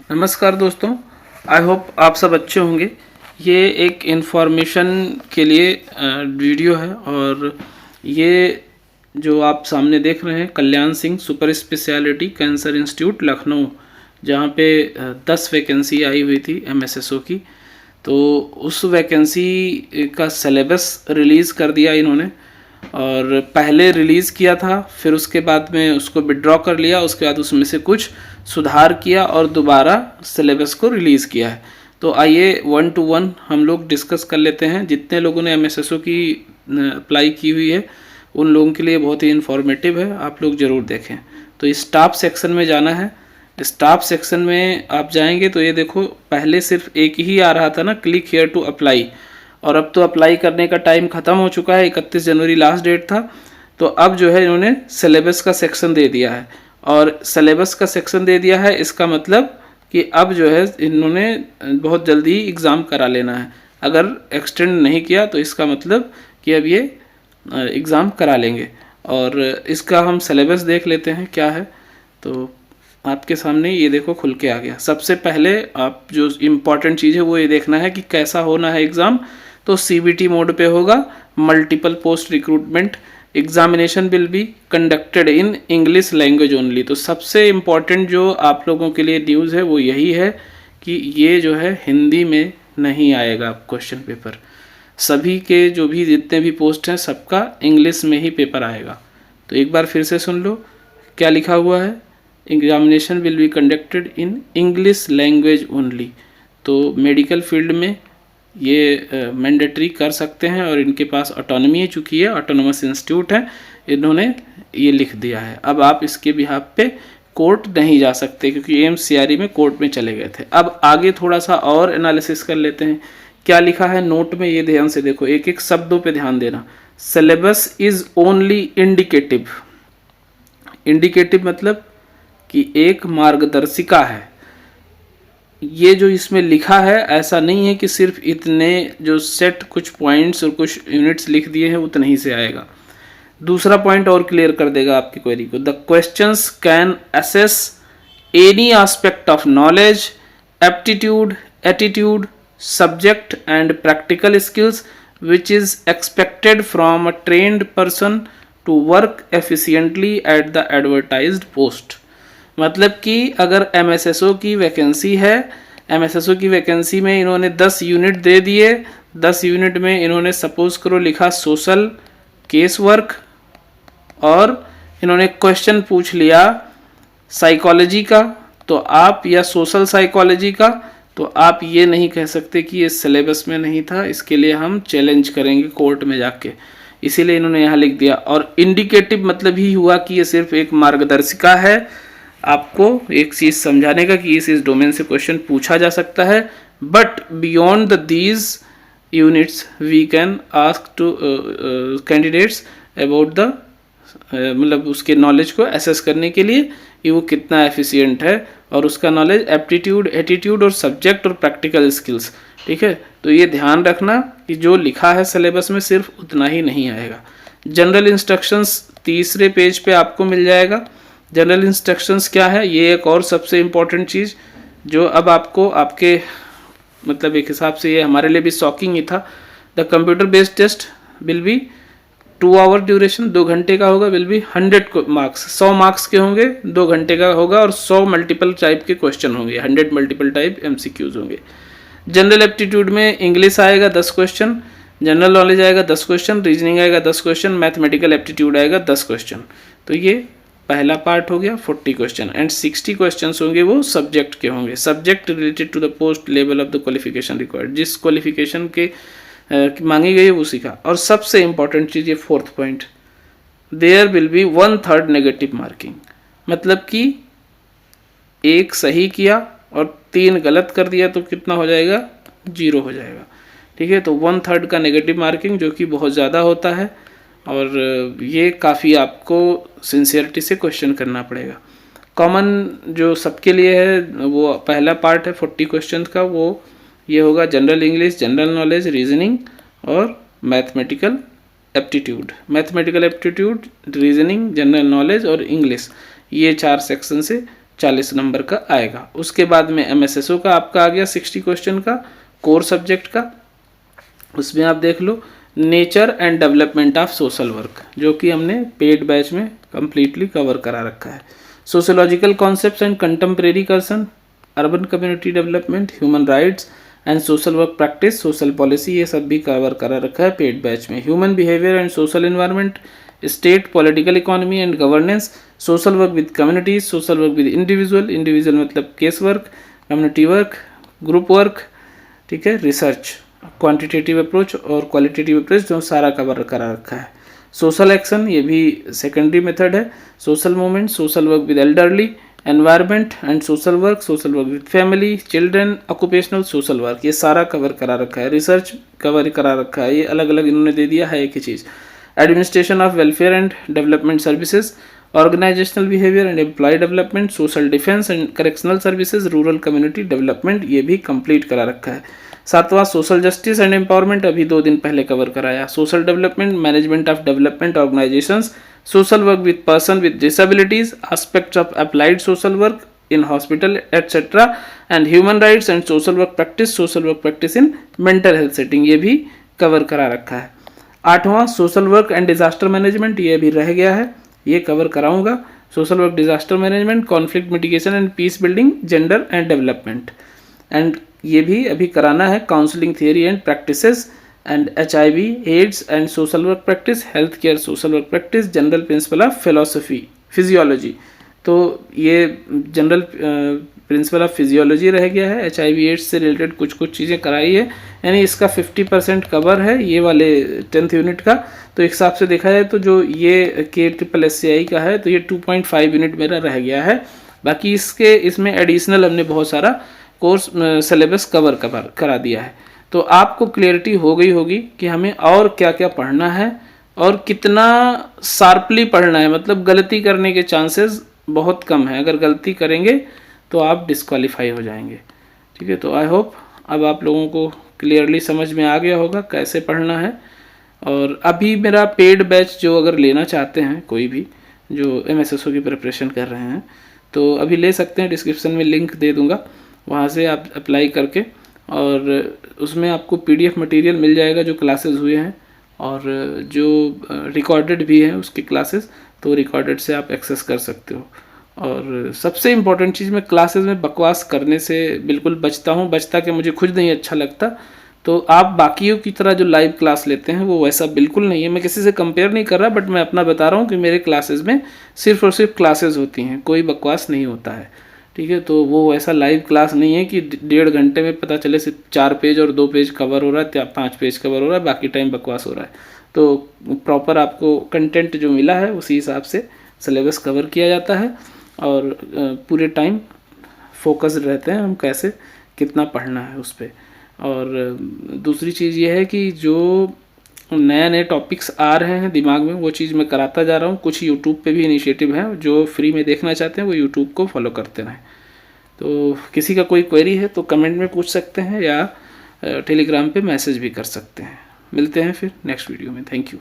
नमस्कार दोस्तों, I hope आप सब अच्छे होंगे। ये एक इन्फॉर्मेशन के लिए वीडियो है और ये जो आप सामने देख रहे हैं Kalyan Singh super speciality cancer institute Lucknow, जहाँ पे 10 वैकेंसी आई हुई थी एमएसएसओ की। तो उस वैकेंसी का सिलेबस रिलीज़ कर दिया इन्होंने और पहले रिलीज़ किया था, फिर उसके बाद में उसको विड्रॉ कर लिया, उसके बाद उसमें से कुछ सुधार किया और दोबारा सिलेबस को रिलीज़ किया है। तो आइए 1 to 1 हम लोग डिस्कस कर लेते हैं। जितने लोगों ने एमएसएसओ की अप्लाई की हुई है उन लोगों के लिए बहुत ही इन्फॉर्मेटिव है, आप लोग ज़रूर देखें। तो स्टाफ सेक्शन में जाना है। स्टाफ सेक्शन में आप जाएंगे तो ये देखो, पहले सिर्फ एक ही आ रहा था ना, क्लिक हियर टू अप्लाई, और अब तो अप्लाई करने का टाइम ख़त्म हो चुका है, 31 जनवरी लास्ट डेट था। तो अब जो है इन्होंने सिलेबस का सेक्शन दे दिया है, और सिलेबस का सेक्शन दे दिया है इसका मतलब कि अब जो है इन्होंने बहुत जल्दी एग्ज़ाम करा लेना है। अगर एक्सटेंड नहीं किया तो इसका मतलब कि अब ये एग्ज़ाम करा लेंगे। और इसका हम सिलेबस देख लेते हैं क्या है। तो आपके सामने ये देखो खुल के आ गया। सबसे पहले आप जो इम्पॉर्टेंट चीज़ है वो ये देखना है कि कैसा होना है एग्ज़ाम। तो सीबीटी मोड पे होगा, multiple post recruitment examination will be conducted in English language only. तो सबसे इम्पॉर्टेंट जो आप लोगों के लिए न्यूज़ है वो यही है कि ये जो है हिंदी में नहीं आएगा क्वेश्चन पेपर। सभी के जो भी जितने भी पोस्ट हैं सबका इंग्लिश में ही पेपर आएगा। तो एक बार फिर से सुन लो क्या लिखा हुआ है, examination will be conducted in English language only. तो मेडिकल फील्ड में ये मैंडेटरी कर सकते हैं और इनके पास ऑटोनॉमी है, चूँकि ये ऑटोनोमस इंस्टीट्यूट है, इन्होंने ये लिख दिया है। अब आप इसके बिहाफ पे कोर्ट नहीं जा सकते क्योंकि एमसीआरई में कोर्ट में चले गए थे। अब आगे थोड़ा सा और एनालिसिस कर लेते हैं क्या लिखा है नोट में। ये ध्यान से देखो, एक एक शब्दों पे ध्यान देना। Syllabus is only indicative. Indicative मतलब कि एक मार्गदर्शिका है। ये जो इसमें लिखा है ऐसा नहीं है कि सिर्फ इतने जो सेट कुछ पॉइंट्स और कुछ यूनिट्स लिख दिए हैं उतने ही से आएगा। दूसरा पॉइंट और क्लियर कर देगा आपकी क्वेरी को। The questions can assess any aspect of knowledge, aptitude, attitude, subject and practical skills which is expected from a trained person to work efficiently at the advertised post. मतलब कि अगर एमएसएसओ की vacancy है, एमएसएसओ की वैकेंसी में इन्होंने 10 unit दे दिए। 10 unit में इन्होंने सपोज करो लिखा सोशल केस वर्क, और इन्होंने क्वेश्चन पूछ लिया साइकोलॉजी का, तो आप या सोशल साइकोलॉजी का, तो आप ये नहीं कह सकते कि ये सिलेबस में नहीं था, इसके लिए हम चैलेंज करेंगे कोर्ट में जाके। इसीलिए इन्होंने यहाँ लिख दिया। और इंडिकेटिव मतलब ही हुआ कि ये सिर्फ एक मार्गदर्शिका है आपको एक चीज़ समझाने का कि इस डोमेन से क्वेश्चन पूछा जा सकता है। But beyond these units we can ask to candidates about the मतलब उसके नॉलेज को एसेस करने के लिए कि वो कितना एफिशिएंट है, और उसका नॉलेज एप्टीट्यूड, एटीट्यूड और सब्जेक्ट और प्रैक्टिकल स्किल्स। ठीक है, तो ये ध्यान रखना कि जो लिखा है सिलेबस में सिर्फ उतना ही नहीं आएगा। जनरल इंस्ट्रक्शंस तीसरे पेज पे आपको मिल जाएगा। जनरल इंस्ट्रक्शंस क्या है, ये एक और सबसे इम्पॉर्टेंट चीज़ जो अब आपको आपके मतलब एक हिसाब से ये हमारे लिए भी शॉकिंग ही था। The computer based test will be 2 hour duration, 2 घंटे का होगा, विल बी 100 मार्क्स, 100 मार्क्स के होंगे, 2 घंटे का होगा, और 100 मल्टीपल टाइप के क्वेश्चन होंगे, 100 मल्टीपल टाइप एमसीक्यूज होंगे। जनरल एप्टीट्यूड में इंग्लिश आएगा 10 क्वेश्चन, जनरल नॉलेज आएगा 10 क्वेश्चन, रीजनिंग आएगा 10 क्वेश्चन, मैथमेटिकल एप्टीट्यूड आएगा 10 क्वेश्चन। तो ये पहला पार्ट हो गया 40 क्वेश्चन, एंड 60 क्वेश्चन होंगे वो सब्जेक्ट के होंगे। Subject related to the post level of the qualification required, जिस क्वालिफिकेशन के मांगी गई है वो सीखा। और सबसे इंपॉर्टेंट चीज़ ये 4th point, there will be 1/3 negative marking. मतलब कि एक सही किया और 3 गलत कर दिया तो कितना हो जाएगा, 0 हो जाएगा। ठीक है, तो 1/3 का नेगेटिव मार्किंग जो कि बहुत ज़्यादा होता है, और ये काफ़ी आपको सिंसियरिटी से क्वेश्चन करना पड़ेगा। कॉमन जो सबके लिए है वो पहला पार्ट है 40 क्वेश्चन का, वो ये होगा general English, general knowledge, reasoning और mathematical aptitude. Mathematical aptitude, reasoning, general knowledge और इंग्लिश, ये 4 सेक्शन से 40 नंबर का आएगा। उसके बाद में MSSO का आपका आ गया 60 क्वेश्चन का कोर सब्जेक्ट का। उसमें आप देख लो nature and development of social work, जो कि हमने पेड बैच में कम्प्लीटली कवर करा रखा है। Sociological concepts and contemporary concerns, urban community development, human rights and social work practice, social policy, ये सब भी कवर करा रखा है पेड बैच में। Human behaviour and social environment, state political economy and governance, social work with communities, social work with individual, individual मतलब case work, community work, group work, ठीक है, रिसर्च, क्वांटिटेटिव अप्रोच और qualitative approach, जो सारा cover करा रखा है। Social action, ये भी सेकेंडरी मेथड है। Social movement, social work with elderly, environment and social work with family, children, occupational social work, ये सारा कवर करा रखा है। रिसर्च कवर करा रखा है, ये अलग अलग इन्होंने दे दिया है एक ही चीज़। Administration of welfare and development services, organisational behaviour and employ development, social defence and correctional services, rural community development, ये भी कंप्लीट करा रखा है। सातवां सोशल जस्टिस एंड एम्पावरमेंट, अभी 2 दिन पहले कवर कराया। Social development, management of development organisations, social work with person with disabilities, aspects of applied social work in hospital etcetera, and human rights and social work practice in mental health setting, ये भी cover करा रखा है। 8वां social work and disaster management, ये अभी रह गया है, ये कवर कराऊंगा। Social work, disaster management, conflict mitigation and peace building, gender and development, and ये भी अभी कराना है। Counselling theory and practices and HIV AIDS and social work practice, health care social work practice, general principle of philosophy physiology, तो ये general principle of physiology रह गया है। HIV एड्स से रिलेटेड कुछ चीज़ें कराई है, यानी इसका 50% कवर है ये वाले 10th यूनिट का। तो एक हिसाब से देखा जाए तो जो ये KSSCI का है तो ये 2.5 यूनिट मेरा रह गया है। बाकी इसमें एडिशनल हमने बहुत सारा कोर्स सिलेबस कवर करा दिया है। तो आपको क्लियरिटी हो गई होगी कि हमें और क्या क्या पढ़ना है और कितना शार्पली पढ़ना है, मतलब गलती करने के चांसेस बहुत कम है। अगर गलती करेंगे तो आप डिस्क्वालीफाई हो जाएंगे, ठीक है। तो आई होप अब आप लोगों को क्लियरली समझ में आ गया होगा कैसे पढ़ना है। और अभी मेरा पेड बैच जो अगर लेना चाहते हैं कोई भी जो MSSO की प्रिपरेशन कर रहे हैं तो अभी ले सकते हैं, डिस्क्रिप्शन में लिंक दे दूँगा, वहाँ से आप अप्लाई करके, और उसमें आपको PDF मटेरियल मिल जाएगा जो क्लासेस हुए हैं और जो रिकॉर्डेड भी हैं उसकी क्लासेस, तो रिकॉर्डेड से आप एक्सेस कर सकते हो। और सबसे इम्पॉर्टेंट चीज़, मैं क्लासेस में बकवास करने से बिल्कुल बचता कि मुझे खुद नहीं अच्छा लगता। तो आप बाकियों की तरह जो लाइव क्लास लेते हैं वो वैसा बिल्कुल नहीं है। मैं किसी से कंपेयर नहीं कर रहा, बट मैं अपना बता रहा हूँ कि मेरे क्लासेस में सिर्फ और सिर्फ क्लासेस होती हैं, कोई बकवास नहीं होता है, ठीक है। तो वो ऐसा लाइव क्लास नहीं है कि 1.5 घंटे में पता चले सिर्फ 4 पेज और 2 पेज कवर हो रहा है या 5 पेज कवर हो रहा है, बाकी टाइम बकवास हो रहा है। तो प्रॉपर आपको कंटेंट जो मिला है उसी हिसाब से सिलेबस कवर किया जाता है और पूरे टाइम फोकस्ड रहते हैं हम कैसे कितना पढ़ना है उस पर। और दूसरी चीज़ ये है कि जो नए टॉपिक्स आ रहे हैं दिमाग में वो चीज़ मैं कराता जा रहा हूँ। कुछ यूट्यूब पे भी इनिशिएटिव हैं, जो फ्री में देखना चाहते हैं वो यूट्यूब को फॉलो करते रहें। तो किसी का कोई क्वेरी है तो कमेंट में पूछ सकते हैं या टेलीग्राम पे मैसेज भी कर सकते हैं। मिलते हैं फिर नेक्स्ट वीडियो में। Thank you.